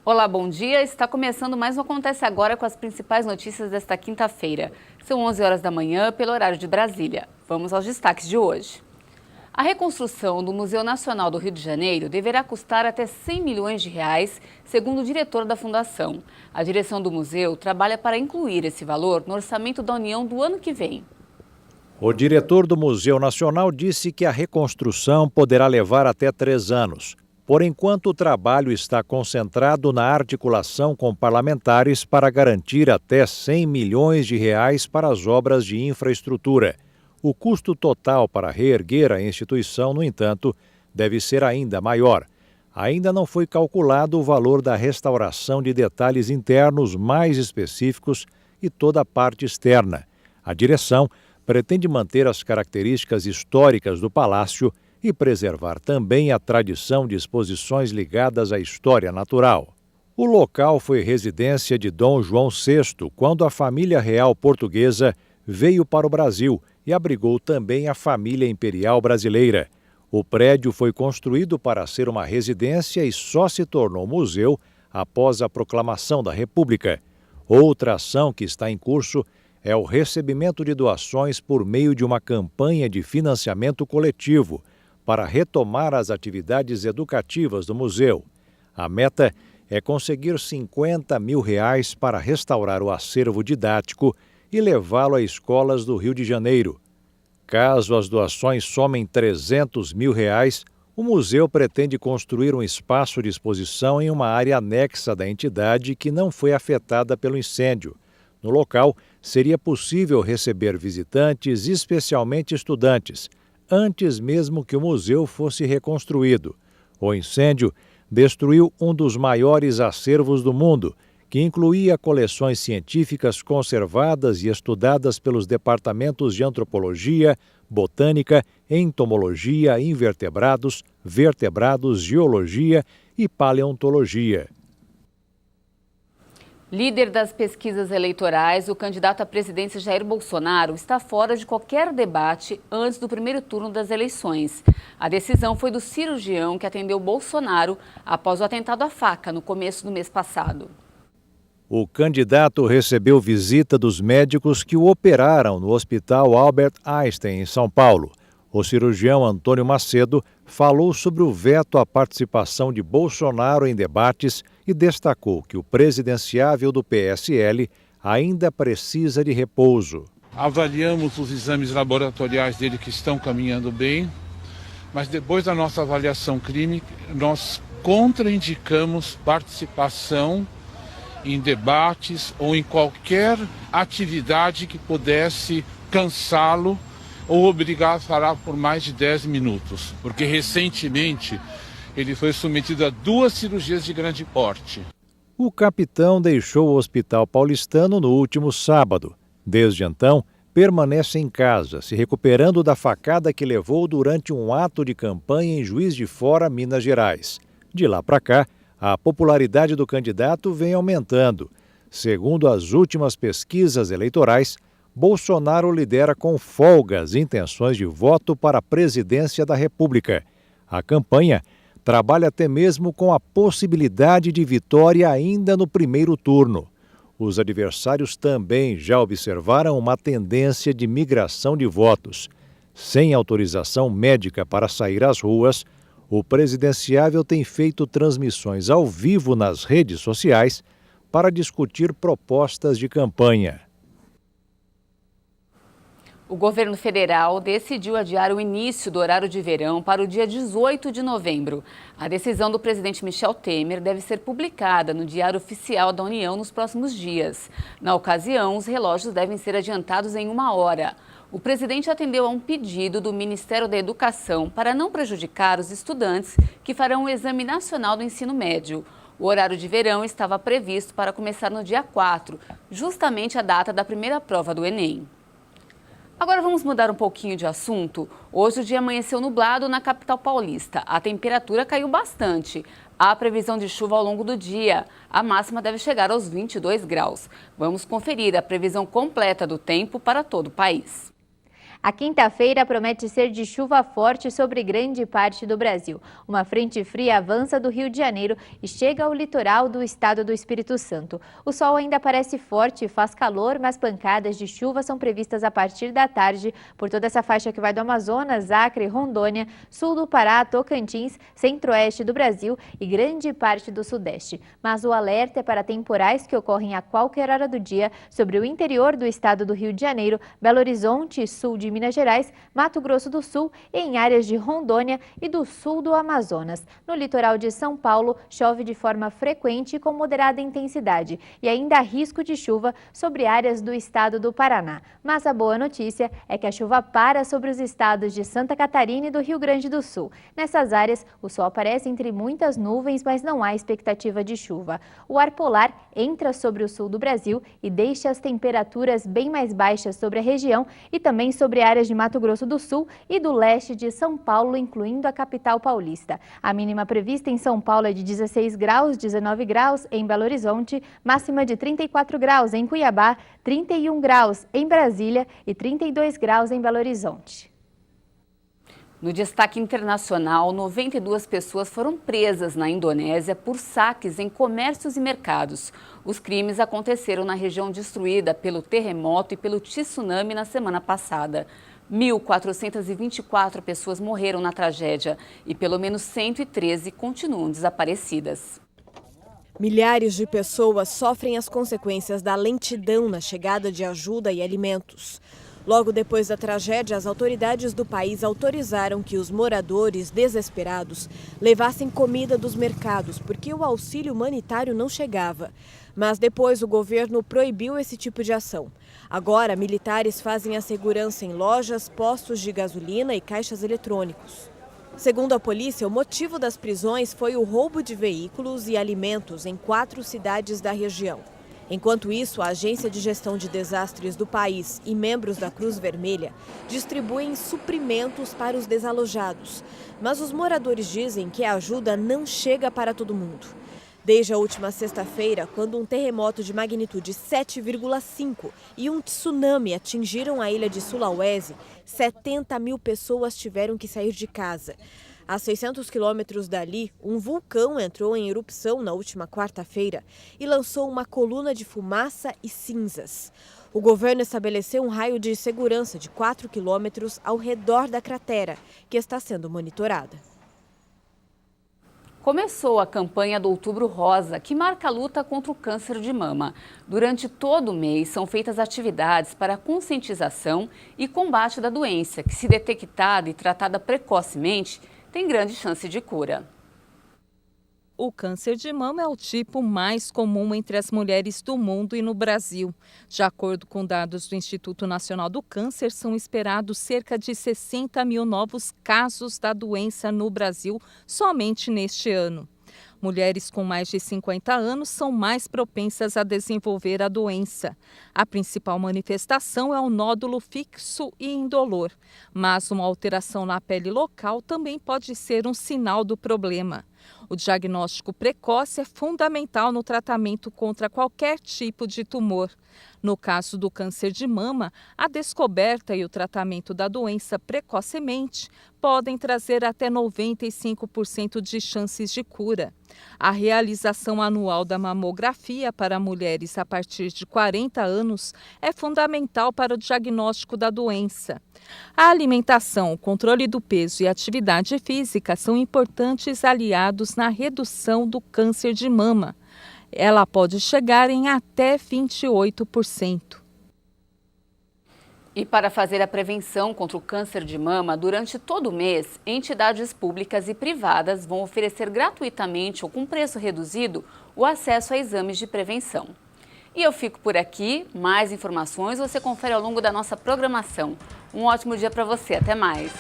Olá, bom dia. Está começando mais um Acontece Agora com as principais notícias desta quinta-feira. São 11 horas da manhã, pelo horário de Brasília. Vamos aos destaques de hoje. A reconstrução do Museu Nacional do Rio de Janeiro deverá custar até R$100 milhões, segundo o diretor da Fundação. A direção do museu trabalha para incluir esse valor no orçamento da União do ano que vem. O diretor do Museu Nacional disse que a reconstrução poderá levar até 3 anos. Por enquanto, o trabalho está concentrado na articulação com parlamentares para garantir até R$100 milhões para as obras de infraestrutura. O custo total para reerguer a instituição, no entanto, deve ser ainda maior. Ainda não foi calculado o valor da restauração de detalhes internos mais específicos e toda a parte externa. A direção pretende manter as características históricas do palácio e preservar também a tradição de exposições ligadas à história natural. O local foi residência de Dom João VI, quando a família real portuguesa veio para o Brasil e abrigou também a família imperial brasileira. O prédio foi construído para ser uma residência e só se tornou museu após a proclamação da República. Outra ação que está em curso é o recebimento de doações por meio de uma campanha de financiamento coletivo para retomar as atividades educativas do museu. A meta é conseguir R$50 mil para restaurar o acervo didático e levá-lo a escolas do Rio de Janeiro. Caso as doações somem R$300 mil, o museu pretende construir um espaço de exposição em uma área anexa da entidade que não foi afetada pelo incêndio. No local, seria possível receber visitantes, especialmente estudantes, antes mesmo que o museu fosse reconstruído. O incêndio destruiu um dos maiores acervos do mundo, que incluía coleções científicas conservadas e estudadas pelos departamentos de antropologia, botânica, entomologia, invertebrados, vertebrados, geologia e paleontologia. Líder das pesquisas eleitorais, o candidato à presidência Jair Bolsonaro está fora de qualquer debate antes do primeiro turno das eleições. A decisão foi do cirurgião que atendeu Bolsonaro após o atentado à faca no começo do mês passado. O candidato recebeu visita dos médicos que o operaram no Hospital Albert Einstein, em São Paulo. O cirurgião Antônio Macedo falou sobre o veto à participação de Bolsonaro em debates e destacou que o presidenciável do PSL ainda precisa de repouso. Avaliamos os exames laboratoriais dele que estão caminhando bem, mas depois da nossa avaliação clínica, nós contraindicamos participação em debates ou em qualquer atividade que pudesse cansá-lo ou obrigar a falar por mais de 10 minutos, porque recentemente ele foi submetido a 2 cirurgias de grande porte. O capitão deixou o Hospital Paulistano no último sábado. Desde então, permanece em casa, se recuperando da facada que levou durante um ato de campanha em Juiz de Fora, Minas Gerais. De lá para cá, a popularidade do candidato vem aumentando. Segundo as últimas pesquisas eleitorais, Bolsonaro lidera com folga as intenções de voto para a presidência da República. A campanha trabalha até mesmo com a possibilidade de vitória ainda no primeiro turno. Os adversários também já observaram uma tendência de migração de votos. Sem autorização médica para sair às ruas, o presidenciável tem feito transmissões ao vivo nas redes sociais para discutir propostas de campanha. O governo federal decidiu adiar o início do horário de verão para o dia 18 de novembro. A decisão do presidente Michel Temer deve ser publicada no Diário Oficial da União nos próximos dias. Na ocasião, os relógios devem ser adiantados em 1 hora. O presidente atendeu a um pedido do Ministério da Educação para não prejudicar os estudantes que farão o Exame Nacional do Ensino Médio. O horário de verão estava previsto para começar no dia 4, justamente a data da primeira prova do Enem. Agora vamos mudar um pouquinho de assunto. Hoje o dia amanheceu nublado na capital paulista. A temperatura caiu bastante. Há previsão de chuva ao longo do dia. A máxima deve chegar aos 22 graus. Vamos conferir a previsão completa do tempo para todo o país. A quinta-feira promete ser de chuva forte sobre grande parte do Brasil. Uma frente fria avança do Rio de Janeiro e chega ao litoral do estado do Espírito Santo. O sol ainda parece forte e faz calor, mas pancadas de chuva são previstas a partir da tarde por toda essa faixa que vai do Amazonas, Acre, Rondônia, sul do Pará, Tocantins, centro-oeste do Brasil e grande parte do sudeste. Mas o alerta é para temporais que ocorrem a qualquer hora do dia sobre o interior do estado do Rio de Janeiro, Belo Horizonte e sul de Minas Gerais, Mato Grosso do Sul e em áreas de Rondônia e do sul do Amazonas. No litoral de São Paulo, chove de forma frequente e com moderada intensidade e ainda há risco de chuva sobre áreas do estado do Paraná. Mas a boa notícia é que a chuva para sobre os estados de Santa Catarina e do Rio Grande do Sul. Nessas áreas, o sol aparece entre muitas nuvens, mas não há expectativa de chuva. O ar polar entra sobre o sul do Brasil e deixa as temperaturas bem mais baixas sobre a região e também sobre áreas de Mato Grosso do Sul e do leste de São Paulo, incluindo a capital paulista. A mínima prevista em São Paulo é de 16 graus, 19 graus em Belo Horizonte, máxima de 34 graus em Cuiabá, 31 graus em Brasília e 32 graus em Belo Horizonte. No destaque internacional, 92 pessoas foram presas na Indonésia por saques em comércios e mercados. Os crimes aconteceram na região destruída pelo terremoto e pelo tsunami na semana passada. 1.424 pessoas morreram na tragédia e pelo menos 113 continuam desaparecidas. Milhares de pessoas sofrem as consequências da lentidão na chegada de ajuda e alimentos. Logo depois da tragédia, as autoridades do país autorizaram que os moradores desesperados levassem comida dos mercados, porque o auxílio humanitário não chegava. Mas depois o governo proibiu esse tipo de ação. Agora, militares fazem a segurança em lojas, postos de gasolina e caixas eletrônicos. Segundo a polícia, o motivo das prisões foi o roubo de veículos e alimentos em 4 cidades da região. Enquanto isso, a Agência de Gestão de Desastres do país e membros da Cruz Vermelha distribuem suprimentos para os desalojados. Mas os moradores dizem que a ajuda não chega para todo mundo. Desde a última sexta-feira, quando um terremoto de magnitude 7,5 e um tsunami atingiram a ilha de Sulawesi, 70 mil pessoas tiveram que sair de casa. A 600 quilômetros dali, um vulcão entrou em erupção na última quarta-feira e lançou uma coluna de fumaça e cinzas. O governo estabeleceu um raio de segurança de 4 quilômetros ao redor da cratera, que está sendo monitorada. Começou a campanha do Outubro Rosa, que marca a luta contra o câncer de mama. Durante todo o mês são feitas atividades para a conscientização e combate da doença, que, se detectada e tratada precocemente, tem grande chance de cura. O câncer de mama é o tipo mais comum entre as mulheres do mundo e no Brasil. De acordo com dados do Instituto Nacional do Câncer, são esperados cerca de 60 mil novos casos da doença no Brasil somente neste ano. Mulheres com mais de 50 anos são mais propensas a desenvolver a doença. A principal manifestação é o nódulo fixo e indolor, mas uma alteração na pele local também pode ser um sinal do problema. O diagnóstico precoce é fundamental no tratamento contra qualquer tipo de tumor. No caso do câncer de mama, a descoberta e o tratamento da doença precocemente podem trazer até 95% de chances de cura. A realização anual da mamografia para mulheres a partir de 40 anos é fundamental para o diagnóstico da doença. A alimentação, o controle do peso e a atividade física são importantes aliados na redução do câncer de mama. Ela pode chegar em até 28%. E para fazer a prevenção contra o câncer de mama, durante todo o mês, entidades públicas e privadas vão oferecer gratuitamente ou com preço reduzido o acesso a exames de prevenção. E eu fico por aqui. Mais informações você confere ao longo da nossa programação. Um ótimo dia para você. Até mais.